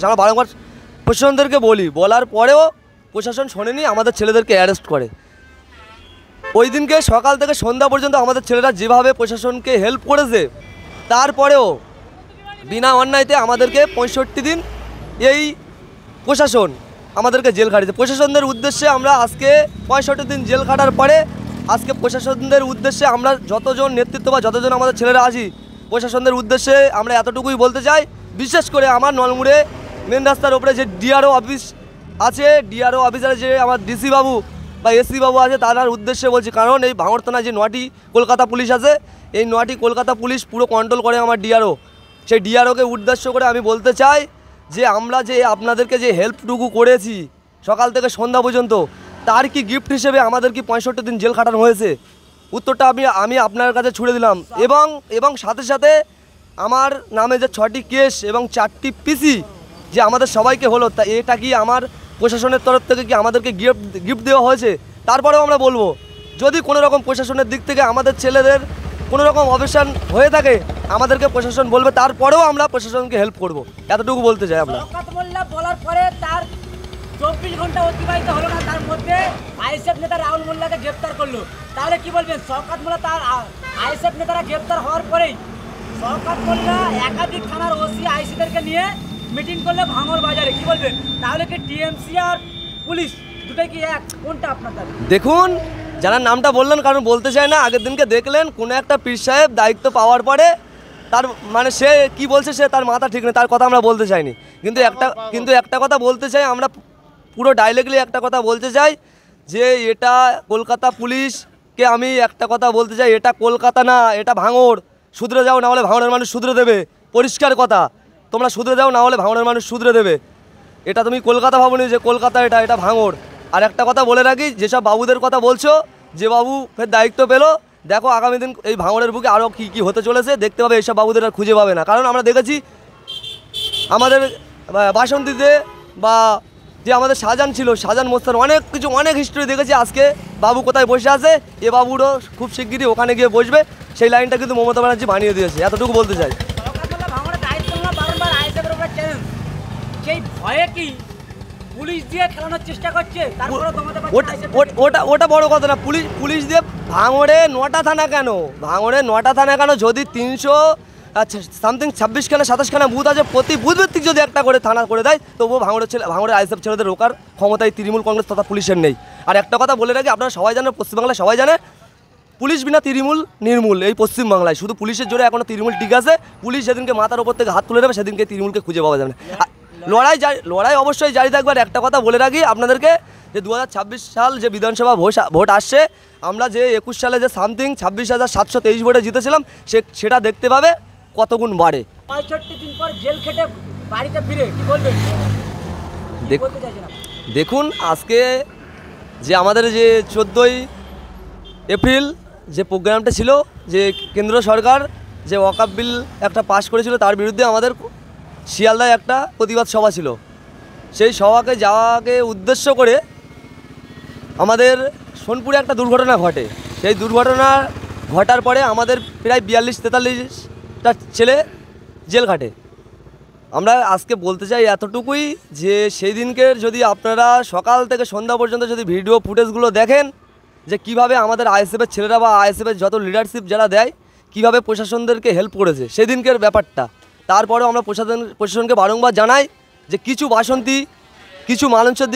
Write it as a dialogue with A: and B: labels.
A: আমরা বারংবার প্রশাসনদেরকে বলার পরেও প্রশাসন শোনেনি, আমাদের ছেলেদেরকে অ্যারেস্ট করে। ওই দিনকে সকাল থেকে সন্ধ্যা পর্যন্ত আমাদের ছেলেরা যেভাবে প্রশাসনকে হেল্প করেছে, তারপরেও বিনা অন্যায়তে আমাদেরকে 65 দিন এই প্রশাসন আমাদেরকে জেল খাটিয়েছে। প্রশাসনদের উদ্দেশ্যে আমরা আজকে 65 দিন জেল খাটার পরে আজকে প্রশাসনদের উদ্দেশ্যে আমরা যতজন নেতৃত্ব বা যতজন আমাদের ছেলেরা আছি, প্রশাসনদের উদ্দেশ্যে আমরা এতটুকুই বলতে চাই, বিশেষ করে আমার নলমুড়ে মেন রাস্তার উপরে যে ডিআরও অফিস আছে, ডিআরও অফিসারে যে আমার ডিসি বাবু বা এসি বাবু আছে, তার উদ্দেশ্যে বলছি। কারণ এই ভাঙড় থানায় যে 9টি কলকাতা পুলিশ আছে, এই 9টি কলকাতা পুলিশ পুরো কন্ট্রোল করে আমার ডিআরও। সেই ডিআরওকে উদ্দেশ্য করে আমি বলতে চাই যে আমরা যে আপনাদেরকে যে হেল্পটুকু করেছি সকাল থেকে সন্ধ্যা পর্যন্ত, তার কি গিফট হিসেবে আমাদের কি 65 দিন জেল খাটানো হয়েছে? উত্তরটা আমি আপনার কাছে ছুড়ে দিলাম। এবং সাথে সাথে আমার নামে যে 6টি কেস এবং 4টি পিসি যে আমাদের সবাইকে হলো, তা এটা কি আমার প্রশাসনের তরফ থেকে কি আমাদেরকে গিফট দেওয়া হয়েছে? তারপরেও আমরা বলবো, যদি কোনো রকম প্রশাসনের দিক থেকে আমাদের ছেলেদের কোনো রকম অবসান হয়ে থাকে, আমাদেরকে প্রশাসন বলবে, তারপরেও আমরা প্রশাসনকে হেল্প করব। এতটুকু বলতে চাই আমরা।
B: বলার পরে তার 24 ঘন্টা অতিবাহিত হলো না, তার মধ্যে আইএসএফ নেতা রাহুল মোল্লাকে গ্রেপ্তার করলো। তাহলে কি বলবেন? শওকত মোল্লা তার আইএসএফ নেতারা গ্রেপ্তার হওয়ার পরেই শওকত মোল্লা একাধিক থানার ওসি আইসিদেরকে নিয়ে মিটিং করলে ভাঙড় বাজারে, কি বলবেন? তাহলে কি টিএমসি আর পুলিশ দুটোই কি এক? কোনটা আপনার দাবি?
A: দেখুন, যারা নামটা বললেন কারণ বলতে চায় না, আগের দিনকে দেখলেন কোনো একটা পীর সাহেব দায়িত্ব পাওয়ার পরে তার মানে সে কি বলছে, সে তার মাথা ঠিক নেই, তার কথা আমরা বলতে চাইনি। কিন্তু একটা কথা বলতে চাই, আমরা পুরো ডাইরেক্টলি একটা কথা বলতে চাই যে এটা কলকাতা পুলিশকে আমি একটা কথা বলতে চাই, এটা কলকাতা না, এটা ভাঙড়। শুধরে যাও, না হলে ভাঙড়ের মানুষ শুধরে দেবে। পরিষ্কার কথা, তোমরা শুধরে যাও, না হলে ভাঙড়ের মানুষ শুধরে দেবে। এটা তুমি কলকাতা ভাবনি যে কলকাতা, এটা ভাঙড়। আর একটা কথা বলে রাখি, যেসব বাবুদের কথা বলছো, যে বাবু ফের দায়িত্ব পেলো, দেখো আগামী দিন এই ভাঙড়ের বুকে আরও কী কী হতে চলেছে দেখতে পাবে। এইসব বাবুদের আর খুঁজে পাবে না। কারণ আমরা দেখেছি আমাদের বাসন্তীতে বা যে আমাদের শাহজাহান ছিল, শাহজাহান মোস্তান, অনেক হিস্ট্রি দেখেছি। আজকে বাবু কোথায় বসে আছে, এ বাবুরও খুব শিগগিরই ওখানে গিয়ে বসবে। সেই লাইনটা কিন্তু মমতা ব্যানার্জি বানিয়ে দিয়েছে। এতটুকু বলতে চাই।
B: সেই ভয়ে কি পুলিশ দিয়ে খেলানোর চেষ্টা করছে?
A: ওটা বড় কথা না। পুলিশ দিয়ে ভাঙড়ে 9টা থানা কেন? ভাঙড়ে 9টা থানা কেন? যদি 300 সামথিং 26খানা 27খানা বুথ আছে, প্রতি বুথ ভিত্তিক যদি একটা করে থানা করে দেয়, তবুও ভাঙড়ের আইএসএফ ছেলেদের রোকার ক্ষমতায় তৃণমূল কংগ্রেস তথা পুলিশের নেই। আর একটা কথা বলে রাখি, আপনারা সবাই জানেন, পশ্চিমবাংলায় সবাই জানে, পুলিশ বিনা তৃণমূল নির্মূল। এই পশ্চিমবাংলায় শুধু পুলিশের জোরে এখনও তৃণমূল ঠিক আছে। পুলিশ যেদিনকে মাথার ওপর থেকে হাত তুলে নেবে, সেদিনকে তৃণমূলকে খুঁজে পাওয়া যাবে না। লড়াই অবশ্যই জারি থাকবে। আর একটা কথা বলে রাখি আপনাদেরকে, যে 2026 সাল যে বিধানসভা ভোট আসছে, আমরা যে 21 সালে যে সামথিং 26,723 ভোটে জিতেছিলাম, সেটা দেখতে পাবে কত গুণ বাড়ে।
B: 65 দিন পর জেল খেটে বাড়িতে ফিরে কি বলবেন?
A: দেখুন, আজকে যে আমাদের যে 14ই এপ্রিল যে প্রোগ্রামটা ছিল, যে কেন্দ্র সরকার যে ওয়াকফ বিল একটা পাশ করেছিল, তার বিরুদ্ধে আমাদের শিয়ালদায় একটা প্রতিবাদ সভা ছিল। সেই সভাকে যাওয়াকে উদ্দেশ্য করে আমাদের সোনপুরে একটা দুর্ঘটনা ঘটে। সেই দুর্ঘটনা ঘটার পরে আমাদের প্রায় 42-43টা ছেলে জেল খাটে। আমরা আজকে বলতে চাই এতটুকুই, যে সেই দিনকে যদি আপনারা সকাল থেকে সন্ধ্যা পর্যন্ত যদি ভিডিও ফুটেজগুলো দেখেন, যে কিভাবে আমাদের আইএসএফের ছেলেরা বা আইএসএফের যত লিডারশিপ যারা দেয়, কিভাবে প্রশাসনদেরকে হেল্প করেছে সেদিনকের ব্যাপারটা। তারপরেও আমরা প্রশাসনকে বারংবার জানাই যে কিছু বাসন্তী, কিছু মানুষের